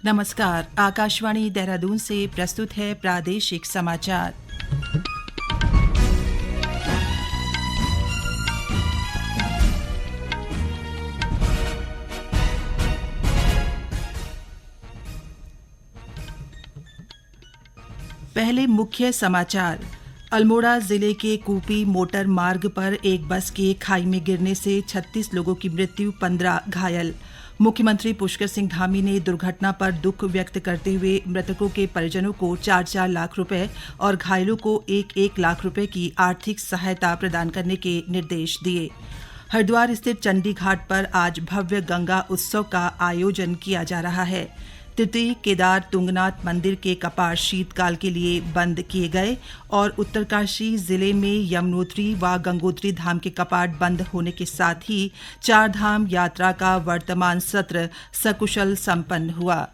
नमस्कार, आकाशवाणी देहरादून से प्रस्तुत है प्रादेशिक समाचार। पहले मुख्य समाचार। अल्मोड़ा जिले के कूपी मोटर मार्ग पर एक बस के खाई में गिरने से 36 लोगों की मृत्यु, 15 घायल। मुख्यमंत्री पुष्कर सिंह धामी ने दुर्घटना पर दुख व्यक्त करते हुए मृतकों के परिजनों को 4-4 लाख रुपए और घायलों को 1-1 लाख रुपए की आर्थिक सहायता प्रदान करने के निर्देश दिए। हरिद्वार स्थित चंडी घाट पर आज भव्य गंगा उत्सव का आयोजन किया जा रहा है। तृतीय केदार तुंगनाथ मंदिर के कपाट शीतकाल के लिए बंद किए गए और उत्तरकाशी जिले में यमुनोत्री व गंगोत्री धाम के कपाट बंद होने के साथ ही 4 धाम यात्रा का वर्तमान सत्र सकुशल संपन्न हुआ।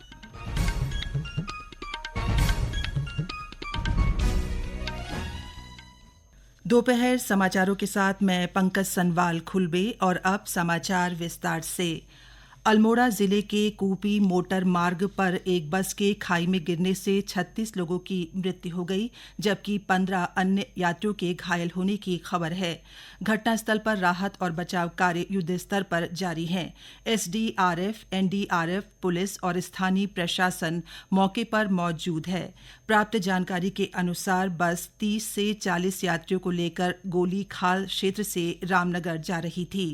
दोपहर समाचारों के साथ मैं पंकज सनवाल खुलबे और अब समाचार विस्तार से। अल्मोड़ा जिले के कूपी मोटर मार्ग पर एक बस के खाई में गिरने से 36 लोगों की मृत्यु हो गई, जबकि 15 अन्य यात्रियों के घायल होने की खबर है। घटनास्थल पर राहत और बचाव कार्य युद्ध स्तर पर जारी है। एसडीआरएफ, एनडीआरएफ, पुलिस और स्थानीय प्रशासन मौके पर मौजूद है। प्राप्त जानकारी के अनुसार बस 30 से 40 यात्रियों को लेकर गोली खाल क्षेत्र से रामनगर जा रही थी।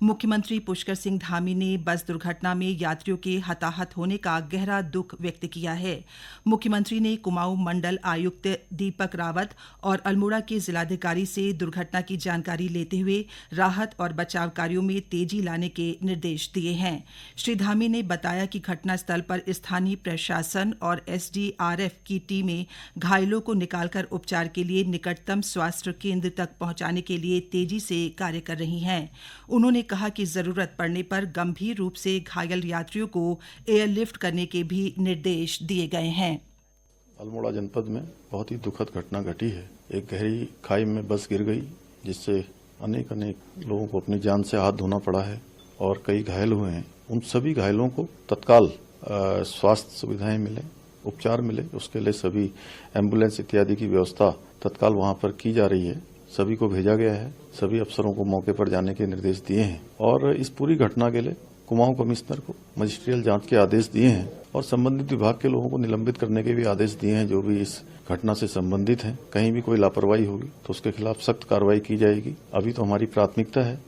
मुख्यमंत्री पुष्कर सिंह धामी ने बस दुर्घटना में यात्रियों के हताहत होने का गहरा दुख व्यक्त किया है। मुख्यमंत्री ने कुमाऊं मंडल आयुक्त दीपक रावत और अल्मोड़ा के जिलाधिकारी से दुर्घटना की जानकारी लेते हुए राहत और बचाव कार्यों में तेजी लाने के निर्देश दिए हैं। श्री धामी ने बताया कि घटनास्थल पर स्थानीय प्रशासन और एसडीआरएफ की टीमें घायलों को निकालकर उपचार के लिए निकटतम स्वास्थ्य केंद्र तक पहुंचाने के लिए तेजी से कार्य कर रही हैं। उन्होंने कहा कि जरूरत पड़ने पर गंभीर रूप से घायल यात्रियों को एयरलिफ्ट करने के भी निर्देश दिए गए हैं। अल्मोड़ा जनपद में बहुत ही दुखद घटना घटी है। एक गहरी खाई में बस गिर गई, जिससे अनेक लोगों को अपनी जान से हाथ धोना पड़ा है और कई घायल हुए हैं। उन सभी घायलों को तत्काल स्वास्थ्य सुविधाएं मिले, उपचार मिले, उसके लिए सभी एम्बुलेंस इत्यादि की व्यवस्था तत्काल वहां पर की जा रही है। सभी को भेजा गया है। सभी अफसरों को मौके पर जाने के निर्देश दिए हैं और इस पूरी घटना के लिए कुमाऊं कमिश्नर को मजिस्ट्रियल जांच के आदेश दिए हैं और संबंधित विभाग के लोगों को निलंबित करने के भी आदेश दिए हैं। जो भी इस घटना से संबंधित हैं, कहीं भी कोई लापरवाही होगी तो उसके खिलाफ सख्त कार्रवाई की जाएगी। अभी तो हमारी प्राथमिकता है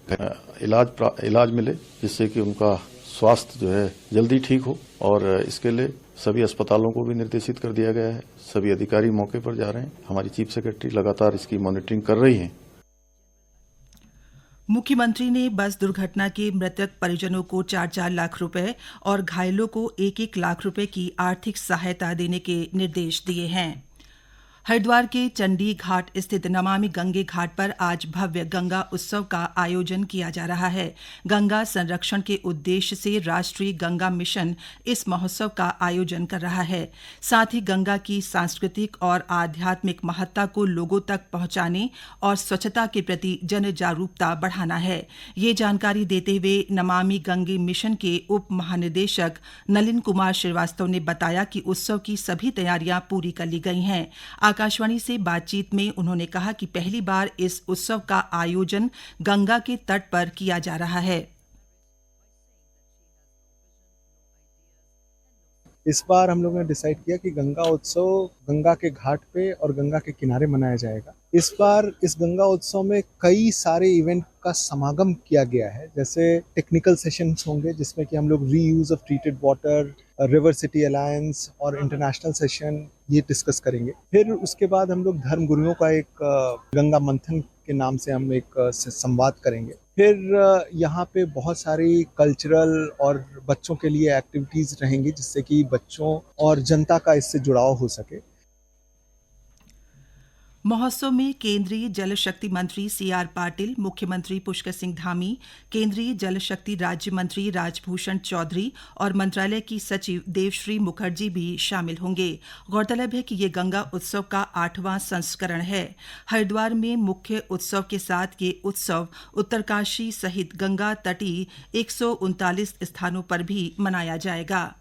इलाज मिले, जिससे कि उनका स्वास्थ्य जो है जल्दी ठीक हो और इसके लिए सभी अस्पतालों को भी निर्देशित कर दिया गया है। सभी अधिकारी मौके पर जा रहे हैं। हमारी चीफ सेक्रेटरी लगातार इसकी मॉनिटरिंग कर रही हैं। मुख्यमंत्री ने बस दुर्घटना के मृतक परिजनों को 4-4 लाख रुपए और घायलों को 1-1 लाख रुपए की आर्थिक सहायता देने के निर्देश दिए हैं। हरिद्वार के चंडी घाट स्थित नमामि गंगे घाट पर आज भव्य गंगा उत्सव का आयोजन किया जा रहा है। गंगा संरक्षण के उद्देश्य से राष्ट्रीय गंगा मिशन इस महोत्सव का आयोजन कर रहा है। साथ ही गंगा की सांस्कृतिक और आध्यात्मिक महत्ता को लोगों तक पहुंचाने और स्वच्छता के प्रति जन जागरूकता बढ़ाना है। ये जानकारी देते हुए नमामि गंगे मिशन के उप महानिदेशक नलिन कुमार श्रीवास्तव ने बताया कि उत्सव की सभी तैयारियां पूरी कर ली गई हैं। आकाशवाणी से बातचीत में उन्होंने कहा कि पहली बार इस उत्सव का आयोजन गंगा के तट पर किया जा रहा है। इस बार हम लोगों ने डिसाइड किया कि गंगा उत्सव गंगा के घाट पे और गंगा के किनारे मनाया जाएगा। इस बार इस गंगा उत्सव में कई सारे इवेंट का समागम किया गया है। जैसे टेक्निकल सेशंस होंगे, जिसमें कि हम लोग reuse of treated water, river city alliance और इंटरनेशनल सेशन ये डिस्कस करेंगे। फिर उसके बाद हम लोग धर्मगुरुओं का एक गंगा मंथन के नाम से हम एक संवाद करेंगे। फिर यहाँ पे बहुत सारी कल्चरल और बच्चों के लिए एक्टिविटीज रहेंगी, जिससे कि बच्चों और जनता का इससे जुड़ाव हो सके। महोत्सव में केंद्रीय जल शक्ति मंत्री सीआर पाटिल, मुख्यमंत्री पुष्कर सिंह धामी, केंद्रीय जल शक्ति राज्य मंत्री राजभूषण चौधरी और मंत्रालय की सचिव देवश्री मुखर्जी भी शामिल होंगे। गौरतलब है कि ये गंगा उत्सव का 8वां संस्करण है। हरिद्वार में मुख्य उत्सव के साथ ये उत्सव उत्तरकाशी सहित गंगा तटीय 139 स्थानों पर भी मनाया जाएगा।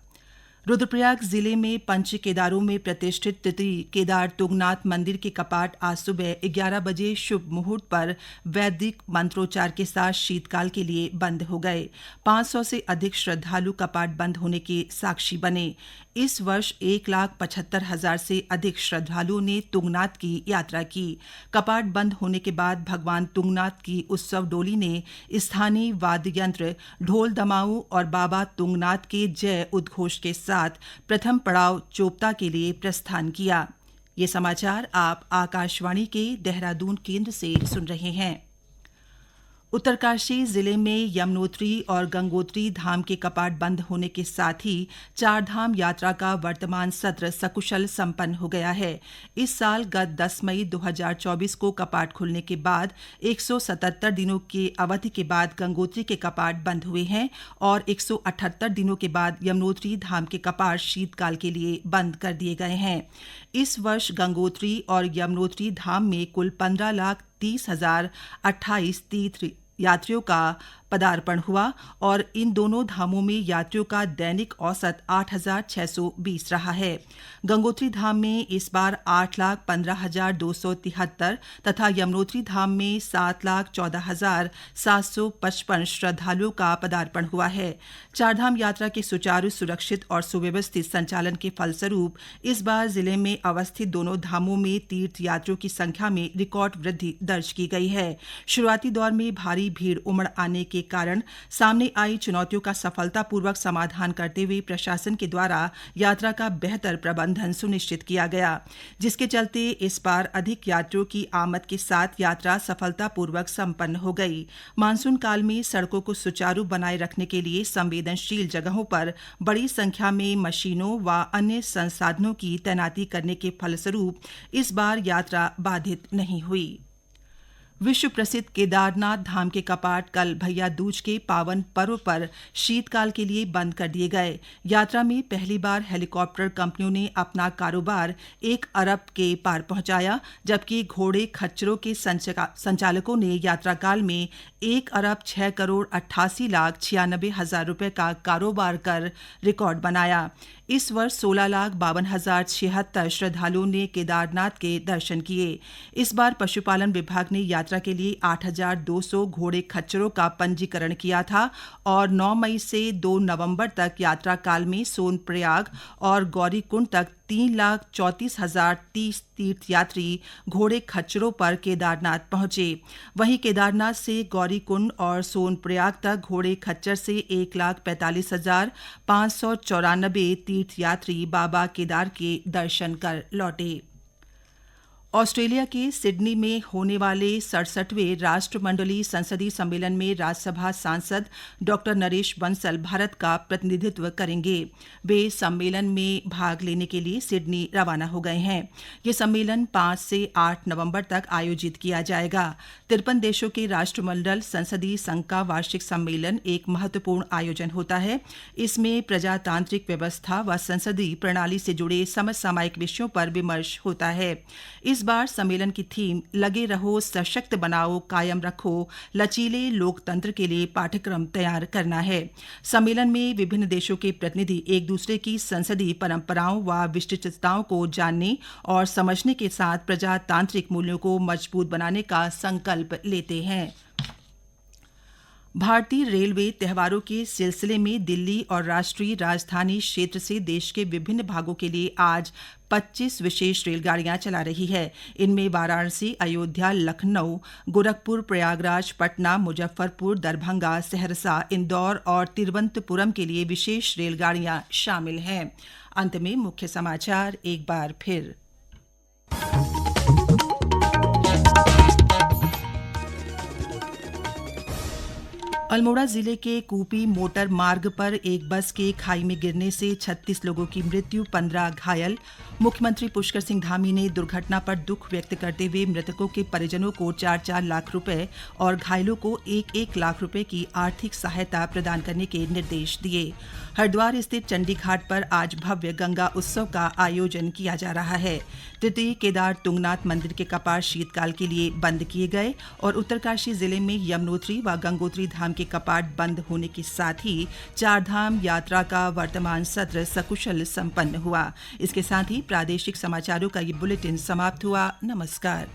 रुद्रप्रयाग जिले में पंच केदारों में प्रतिष्ठित तृतीय केदार तुंगनाथ मंदिर के कपाट आज सुबह 11 बजे शुभ मुहूर्त पर वैदिक मंत्रोच्चार के साथ शीतकाल के लिए बंद हो गए। 500 से अधिक श्रद्धालु कपाट बंद होने के साक्षी बने। इस वर्ष 1,75,000 से अधिक श्रद्धालुओं ने तुंगनाथ की यात्रा की। कपाट बंद होने के बाद भगवान तुंगनाथ की उत्सव डोली ने स्थानीय वाद्य यंत्र, ढोल दमाऊ और बाबा तुंगनाथ के जय उद्घोष के साथ प्रथम पड़ाव चोपता के लिए प्रस्थान किया। ये समाचार आप आकाशवाणी के देहरादून केंद्र से सुन रहे हैं। उत्तरकाशी जिले में यमुनोत्री और गंगोत्री धाम के कपाट बंद होने के साथ ही चारधाम यात्रा का वर्तमान सत्र सकुशल संपन्न हो गया है। इस साल गत 10 मई 2024 को कपाट खुलने के बाद 177 दिनों की अवधि के बाद गंगोत्री के कपाट बंद हुए हैं और 178 दिनों के बाद यमुनोत्री धाम के कपाट शीतकाल के लिए बंद कर दिए गए हैं। इस वर्ष गंगोत्री और यमुनोत्री धाम में कुल 15,30,028 तीर्थ यात्रियों का पदार्पण हुआ और इन दोनों धामों में यात्रियों का दैनिक औसत 8,620 रहा है। गंगोत्री धाम में इस बार 8,15,273 तथा यमुनोत्री धाम में 7,14,755 श्रद्धालुओं का पदार्पण हुआ है। चारधाम यात्रा के सुचारू, सुरक्षित और सुव्यवस्थित संचालन के फलस्वरूप इस बार जिले में अवस्थित दोनों धामों में तीर्थ यात्रियों की संख्या में रिकॉर्ड वृद्धि दर्ज की गई है। शुरुआती दौर में भारी भीड़ उमड़ आने के कारण सामने आई चुनौतियों का सफलतापूर्वक समाधान करते हुए प्रशासन के द्वारा यात्रा का बेहतर प्रबंधन सुनिश्चित किया गया, जिसके चलते इस बार अधिक यात्रियों की आमद के साथ यात्रा सफलतापूर्वक संपन्न हो गई। मानसून काल में सड़कों को सुचारू बनाए रखने के लिए संवेदनशील जगहों पर बड़ी संख्या में मशीनों व अन्य संसाधनों की तैनाती करने के फलस्वरूप इस बार यात्रा बाधित नहीं हुई। विश्व प्रसिद्ध केदारनाथ धाम के कपाट कल भैया दूज के पावन पर्व पर शीतकाल के लिए बंद कर दिए गए। यात्रा में पहली बार हेलीकॉप्टर कंपनियों ने अपना कारोबार 1 अरब के पार पहुंचाया, जबकि घोड़े खच्चरों के संचालकों ने यात्रा काल में 1,06,88,96,000 रुपए का कारोबार कर रिकॉर्ड बनाया। इस वर्ष 16,52,076 श्रद्धालुओं ने केदारनाथ के दर्शन किए। इस बार पशुपालन विभाग ने यात्रा के लिए 8,200 घोड़े खच्चरों का पंजीकरण किया था और 9 मई से 2 नवंबर तक यात्रा काल में सोनप्रयाग और गौरीकुंड तक 3,34,030 तीर्थयात्री घोड़े खच्चरों पर केदारनाथ पहुंचे। वहीं केदारनाथ से गौरीकुंड और सोनप्रयाग तक घोड़े खच्चर से 1,45,594 तीर्थयात्री बाबा केदार के दर्शन कर लौटे। ऑस्ट्रेलिया के सिडनी में होने वाले 67वें राष्ट्रमंडलीय संसदीय सम्मेलन में राज्यसभा सांसद डॉ नरेश बंसल भारत का प्रतिनिधित्व करेंगे। वे सम्मेलन में भाग लेने के लिए सिडनी रवाना हो गए हैं। ये सम्मेलन 5 से 8 नवंबर तक आयोजित किया जाएगा। 53 देशों के राष्ट्रमंडल संसदीय संघ का वार्षिक सम्मेलन एक महत्वपूर्ण आयोजन होता है। इसमें प्रजातांत्रिक व्यवस्था व संसदीय प्रणाली से जुड़े समसामयिक विषयों पर विमर्श होता है। इस बार सम्मेलन की थीम लगे रहो, सशक्त बनाओ, कायम रखो, लचीले लोकतंत्र के लिए पाठ्यक्रम तैयार करना है। सम्मेलन में विभिन्न देशों के प्रतिनिधि एक दूसरे की संसदीय परंपराओं व विशिष्टताओं को जानने और समझने के साथ प्रजातांत्रिक मूल्यों को मजबूत बनाने का संकल्प लेते हैं। भारतीय रेलवे त्योहारों के सिलसिले में दिल्ली और राष्ट्रीय राजधानी क्षेत्र से देश के विभिन्न भागों के लिए आज 25 विशेष रेलगाड़ियां चला रही है। इनमें वाराणसी, अयोध्या, लखनऊ, गोरखपुर, प्रयागराज, पटना, मुजफ्फरपुर, दरभंगा, सहरसा, इंदौर और तिरुवनंतपुरम के लिए विशेष रेलगाड़ियां शामिल हैं। अंत में मुख्य समाचार एक बार फिर। अल्मोड़ा जिले के कूपी मोटर मार्ग पर एक बस के खाई में गिरने से 36 लोगों की मृत्यु, 15 घायल। मुख्यमंत्री पुष्कर सिंह धामी ने दुर्घटना पर दुख व्यक्त करते हुए मृतकों के परिजनों को 4-4 लाख रुपए और घायलों को 1-1 लाख रुपए की आर्थिक सहायता प्रदान करने के निर्देश दिए। हरिद्वार स्थित चंडी घाट पर आज भव्य गंगा उत्सव का आयोजन किया जा रहा है। तृतीय केदार तुंगनाथ मंदिर के कपाट शीतकाल के लिए बंद किए गए और उत्तरकाशी जिले में यमुनोत्री व गंगोत्री धाम के कपाट बंद होने के साथ ही चारधाम यात्रा का वर्तमान सत्र सकुशल संपन्न हुआ। इसके साथ ही प्रादेशिक समाचारों का ये बुलेटिन समाप्त हुआ। नमस्कार।